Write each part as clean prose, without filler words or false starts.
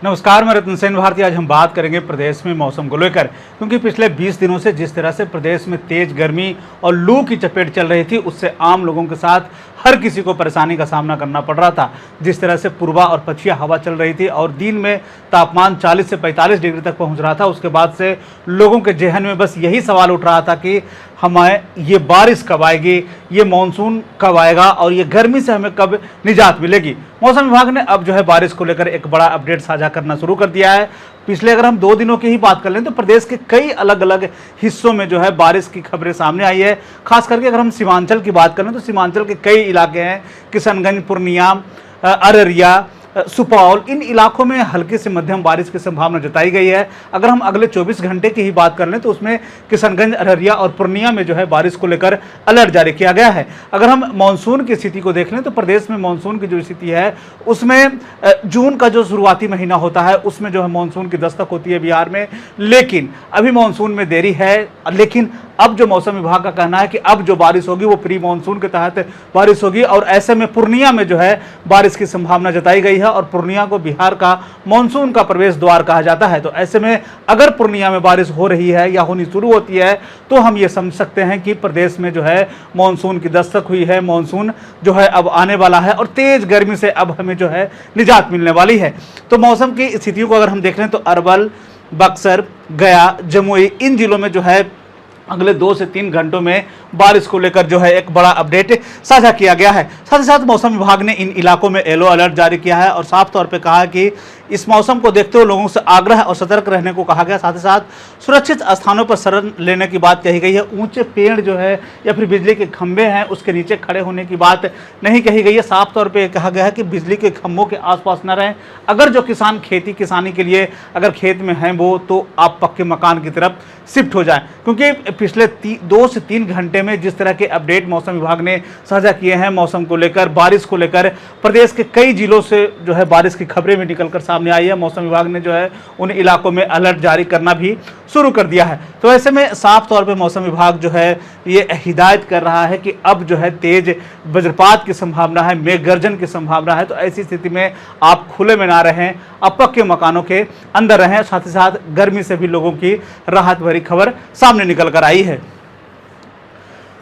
नमस्कार, मैं रत्न सेन भारती। आज हम बात करेंगे प्रदेश में मौसम को लेकर, क्योंकि पिछले 20 दिनों से जिस तरह से प्रदेश में तेज गर्मी और लू की चपेट चल रही थी, उससे आम लोगों के साथ हर किसी को परेशानी का सामना करना पड़ रहा था। जिस तरह से पूर्वा और पछिया हवा चल रही थी और दिन में तापमान 40 से 45 डिग्री तक पहुंच रहा था, उसके बाद से लोगों के जहन में बस यही सवाल उठ रहा था कि हमें ये बारिश कब आएगी, ये मानसून कब आएगा और ये गर्मी से हमें कब निजात मिलेगी। मौसम विभाग ने अब जो है बारिश को लेकर एक बड़ा अपडेट साझा करना शुरू कर दिया है। पिछले अगर हम 2 दिनों की ही बात कर लें तो प्रदेश के कई अलग अलग हिस्सों में जो है बारिश की खबरें सामने आई है। खास करके अगर हम सीमांचल की बात करें तो सीमांचल के कई इलाके हैं, किशनगंज, पूर्णिया, अररिया, सुपौल, इन इलाकों में हल्की से मध्यम बारिश की संभावना जताई गई है। अगर हम अगले 24 घंटे की ही बात कर लें तो उसमें किशनगंज, अररिया और पूर्णिया में जो है बारिश को लेकर अलर्ट जारी किया गया है। अगर हम मानसून की स्थिति को देख लें तो प्रदेश में मानसून की जो स्थिति है उसमें जून का जो शुरुआती महीना होता है उसमें जो है मानसून की दस्तक होती है बिहार में, लेकिन अभी मानसून में देरी है। लेकिन अब जो मौसम विभाग का कहना है कि अब जो बारिश होगी वो प्री मानसून के तहत बारिश होगी और ऐसे में पूर्णिया में जो है बारिश की संभावना जताई गई है और पूर्णिया को बिहार का मानसून का प्रवेश द्वार कहा जाता है। तो ऐसे में अगर पूर्णिया में बारिश हो रही है या होनी शुरू होती है तो हम ये समझ सकते हैं कि प्रदेश में जो है मानसून की दस्तक हुई है, मानसून जो है अब आने वाला है और तेज गर्मी से अब हमें जो है निजात मिलने वाली है। तो मौसम की स्थितियों को अगर हम देख लें तो अरवल, बक्सर, गया, जमुई, इन जिलों में जो है अगले 2 से 3 घंटों में बारिश को लेकर जो है एक बड़ा अपडेट साझा किया गया है। साथ ही साथ मौसम विभाग ने इन इलाकों में येलो अलर्ट जारी किया है और साफ तौर पे कहा है कि इस मौसम को देखते हुए लोगों से आग्रह और सतर्क रहने को कहा गया। साथ ही साथ सुरक्षित स्थानों पर शरण लेने की बात कही गई है। ऊंचे पेड़ जो है या फिर बिजली के खंभे हैं उसके नीचे खड़े होने की बात नहीं कही गई है। साफ तौर पर कहा गया है कि बिजली के खंभों के आसपास न रहें। अगर जो किसान खेती किसानी के लिए अगर खेत में हैं वो तो आप पक्के मकान की तरफ शिफ्ट हो जाएं, क्योंकि पिछले 2 से 3 घंटे में जिस तरह के अपडेट मौसम विभाग ने साझा किए हैं मौसम को लेकर, बारिश को लेकर, प्रदेश के कई जिलों से जो है बारिश की खबरें भी निकलकर सामने आई है। मौसम विभाग ने जो है उन इलाकों में अलर्ट जारी करना भी शुरू कर दिया है। तो ऐसे में साफ तौर पे मौसम विभाग जो है ये हिदायत कर रहा है कि अब जो है तेज वज्रपात की संभावना है, मेघ गर्जन की संभावना है। तो ऐसी स्थिति में आप खुले में ना रहें, आप पक्के मकानों के अंदर रहें। साथ ही साथ गर्मी से भी लोगों की राहत भरी खबर सामने निकल कर आई है।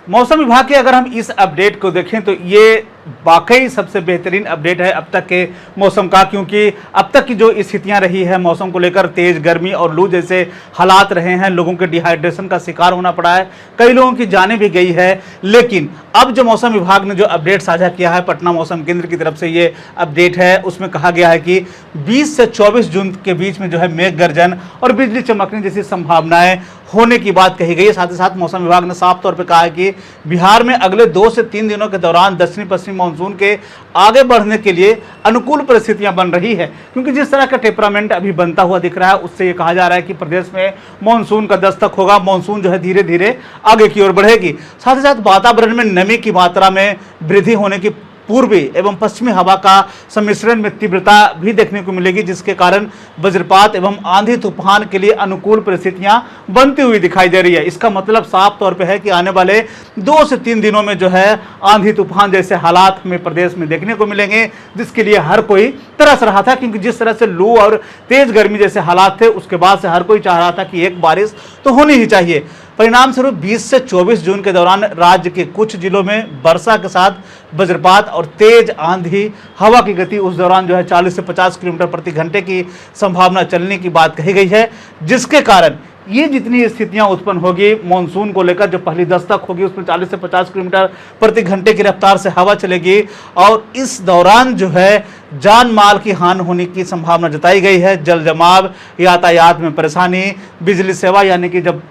मौसम विभाग के अगर हम इस अपडेट को देखें तो ये वाकई सबसे बेहतरीन अपडेट है अब तक के मौसम का, क्योंकि अब तक की जो स्थितियां रही है मौसम को लेकर, तेज गर्मी और लू जैसे हालात रहे हैं, लोगों के डिहाइड्रेशन का शिकार होना पड़ा है, कई लोगों की जानें भी गई है। लेकिन अब जो मौसम विभाग ने जो अपडेट साझा किया है, पटना मौसम केंद्र की तरफ से ये अपडेट है, उसमें कहा गया है कि 20 से 24 जून के बीच में जो है मेघ गर्जन और बिजली चमकने जैसी संभावनाएं होने की बात कही गई है। साथ ही साथ मौसम विभाग ने साफ तौर पर कहा है कि बिहार में अगले 2 से 3 दिनों के दौरान दक्षिणी पश्चिमी मानसून के आगे बढ़ने के लिए अनुकूल परिस्थितियां बन रही है, क्योंकि जिस तरह का टेम्परामेंट अभी बनता हुआ दिख रहा है उससे ये कहा जा रहा है कि प्रदेश में मानसून का दस्तक होगा, मानसून जो है धीरे धीरे आगे की ओर बढ़ेगी। साथ ही साथ वातावरण में नमी की मात्रा में वृद्धि होने की पूर्वी एवं पश्चिमी हवा का सम्मिश्रण में तीव्रता भी देखने को मिलेगी, जिसके कारण वज्रपात एवं आंधी तूफान के लिए अनुकूल परिस्थितियां बनती हुई दिखाई दे रही है। इसका मतलब साफ तौर पे है कि आने वाले 2 से 3 दिनों में जो है आंधी तूफान जैसे हालात हमें प्रदेश में देखने को मिलेंगे, जिसके लिए हर कोई तरस रहा था, क्योंकि जिस तरह से लू और तेज गर्मी जैसे हालात थे उसके बाद से हर कोई चाह रहा था कि एक बारिश तो होनी ही चाहिए। परिणाम स्वरूप 20 से 24 जून के दौरान राज्य के कुछ जिलों में वर्षा के साथ वज्रपात और तेज आंधी हवा की गति उस दौरान जो है 40 से 50 किलोमीटर प्रति घंटे की संभावना चलने की बात कही गई है, जिसके कारण ये जितनी स्थितियां उत्पन्न होगी मानसून को लेकर, जो पहली दस्तक होगी उसमें 40 से 50 किलोमीटर प्रति घंटे की रफ्तार से हवा चलेगी और इस दौरान जो है जान माल की हानि होने की संभावना जताई गई है। जल जमाव, यातायात में परेशानी, बिजली सेवा यानी कि जब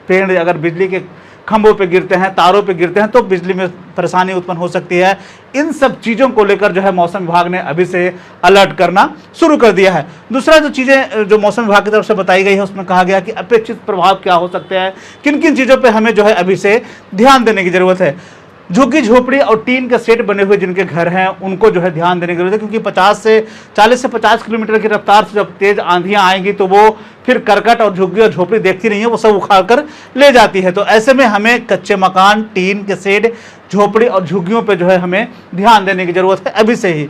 पेड़ अगर बिजली के खंभों पे गिरते हैं, तारों पे गिरते हैं तो बिजली में परेशानी उत्पन्न हो सकती है। इन सब चीज़ों को लेकर जो है मौसम विभाग ने अभी से अलर्ट करना शुरू कर दिया है। दूसरा जो चीज़ें जो मौसम विभाग की तरफ से बताई गई है उसमें कहा गया कि अपेक्षित प्रभाव क्या हो सकते हैं, किन किन चीज़ों पर हमें जो है अभी से ध्यान देने की जरूरत है। झुग्गी झोपड़ी और टीन के सेट बने हुए जिनके घर हैं उनको जो है ध्यान देने की जरूरत है, क्योंकि 40 से 50 किलोमीटर की रफ्तार से जब तेज आंधियां आएंगी तो वो फिर करकट और झुग्गी और झोपड़ी देखती नहीं है, वो सब उखाड़ कर ले जाती है। तो ऐसे में हमें कच्चे मकान, टीन के सेट, झोपड़ी और झुग्गियों पर जो है हमें ध्यान देने की जरूरत है अभी से ही।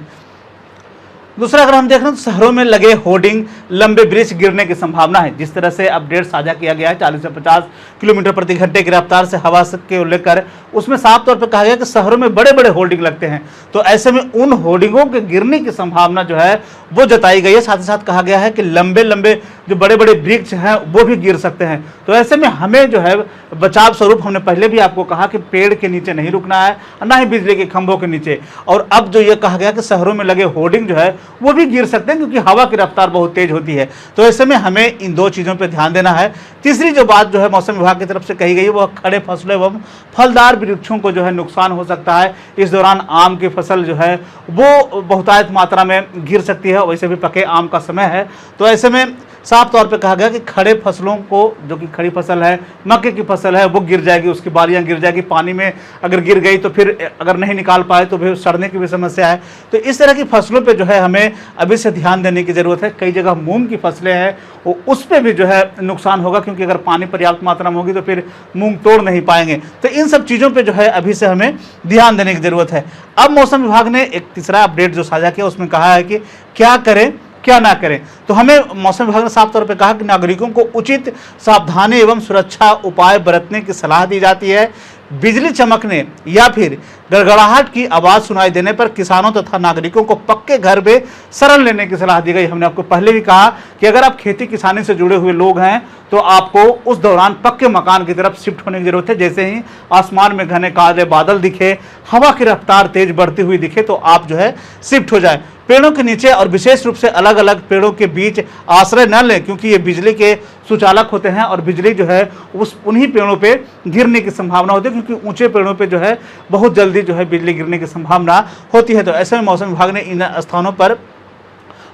दूसरा अगर हम देख रहे हैं तो शहरों में लगे होर्डिंग, लंबे ब्रिज गिरने की संभावना है। जिस तरह से अपडेट साझा किया गया है 40 से 50 किलोमीटर प्रति घंटे की रफ्तार से हवा को लेकर, उसमें साफ तौर पर कहा गया कि शहरों में बड़े बड़े होर्डिंग लगते हैं, तो ऐसे में उन होर्डिंगों के गिरने की संभावना जो है वो जताई गई है। साथ ही साथ कहा गया है कि लंबे लंबे जो बड़े बड़े वृक्ष हैं वो भी गिर सकते हैं। तो ऐसे में हमें जो है बचाव स्वरूप, हमने पहले भी आपको कहा कि पेड़ के नीचे नहीं रुकना है, ना ही बिजली के खंभों के नीचे। और अब जो ये कहा गया कि शहरों में लगे होर्डिंग जो है वो भी गिर सकते हैं, क्योंकि हवा की रफ्तार बहुत तेज होती है। तो ऐसे में हमें इन दो चीज़ों पर ध्यान देना है। तीसरी जो बात जो है मौसम विभाग की तरफ से कही गई है वो खड़े फसलों एवं फलदार वृक्षों को जो है नुकसान हो सकता है। इस दौरान आम की फसल जो है वो बहुतायत मात्रा में गिर सकती है। वैसे भी पके आम का समय है, तो ऐसे में साफ तौर पे कहा गया कि खड़े फसलों को, जो कि खड़ी फसल है, मक्के की फसल है, वो गिर जाएगी, उसकी बालियां गिर जाएगी। पानी में अगर गिर गई तो फिर अगर नहीं निकाल पाए तो फिर सड़ने की भी समस्या है। तो इस तरह की फसलों पे जो है हमें अभी से ध्यान देने की ज़रूरत है। कई जगह मूंग की फसलें हैं, उस पर भी जो है नुकसान होगा, क्योंकि अगर पानी पर्याप्त मात्रा में होगी तो फिर मूंग तोड़ नहीं पाएंगे। तो इन सब चीज़ों पर जो है अभी से हमें ध्यान देने की ज़रूरत है। अब मौसम विभाग ने एक तीसरा अपडेट जो साझा किया उसमें कहा है कि क्या करें क्या ना करें। तो हमें मौसम विभाग ने साफ तौर पर कहा कि नागरिकों को उचित सावधानी एवं सुरक्षा उपाय बरतने की सलाह दी जाती है। बिजली चमकने या फिर गड़गड़ाहट की आवाज़ सुनाई देने पर किसानों तथा नागरिकों को पक्के घर में शरण लेने की सलाह दी गई। हमने आपको पहले भी कहा कि अगर आप खेती किसानी से जुड़े हुए लोग हैं तो आपको उस दौरान पक्के मकान की तरफ शिफ्ट होने की जरूरत है। जैसे ही आसमान में घने काले बादल दिखे, हवा की रफ्तार तेज बढ़ती हुई दिखे, तो आप जो है शिफ्ट हो जाए। पेड़ों के नीचे और विशेष रूप से अलग अलग पेड़ों के बीच आश्रय न लें, क्योंकि ये बिजली के सुचालक होते हैं और बिजली जो है उन्हीं पेड़ों पे गिरने की संभावना होती है, क्योंकि ऊंचे पेड़ों पे जो है बहुत जल्दी जो है बिजली गिरने की संभावना होती है। तो ऐसे में मौसम विभाग ने इन स्थानों पर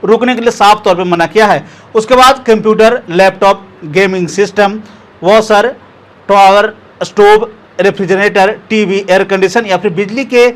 रुकने के लिए साफ तौर पर मना किया है। उसके बाद computer, laptop, gaming system, washer, tower, stove, refrigerator, TV, air condition या फिर बिजली के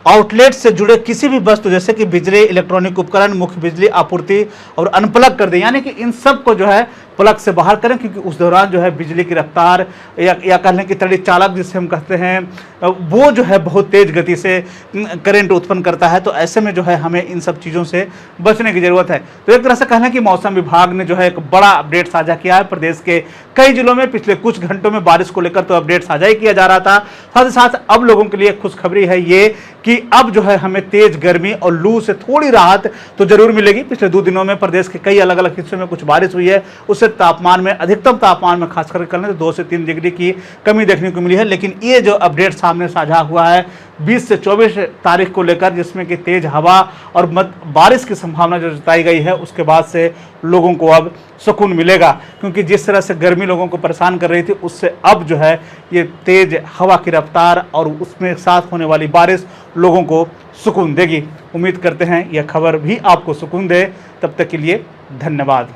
आउटलेट से जुड़े किसी भी वस्तु जैसे कि बिजली, इलेक्ट्रॉनिक उपकरण, मुख्य बिजली आपूर्ति और अनप्लग कर दें, यानी कि इन सब को जो है प्लग से बाहर करें, क्योंकि उस दौरान जो है बिजली की रफ्तार या कह लें कि तड़ी चालक जिसे हम कहते हैं वो जो है बहुत तेज गति से करंट उत्पन्न करता है। तो ऐसे में जो है हमें इन सब चीज़ों से बचने की ज़रूरत है। तो एक तरह से कह लें कि मौसम विभाग ने जो है एक बड़ा अपडेट साझा किया है। प्रदेश के कई जिलों में पिछले कुछ घंटों में बारिश को लेकर तो अपडेट साझा ही किया जा रहा था, साथ ही साथ अब लोगों के लिए खुशखबरी है ये कि अब जो है हमें तेज गर्मी और लू से थोड़ी राहत तो जरूर मिलेगी। पिछले 2 दिनों में प्रदेश के कई अलग अलग हिस्सों में कुछ बारिश हुई है, उससे तापमान में, अधिकतम तापमान में खासकर कर लें तो 2 से 3 डिग्री की कमी देखने को मिली है। लेकिन ये जो अपडेट सामने साझा हुआ है 20 से 24 तारीख को लेकर, जिसमें कि तेज हवा और बारिश की संभावना जो जताई गई है, उसके बाद से लोगों को अब सुकून मिलेगा, क्योंकि जिस तरह से गर्मी लोगों को परेशान कर रही थी उससे अब जो है ये तेज हवा की रफ्तार और उसमें साथ होने वाली बारिश लोगों को सुकून देगी। उम्मीद करते हैं यह खबर भी आपको सुकून दे। तब तक के लिए धन्यवाद।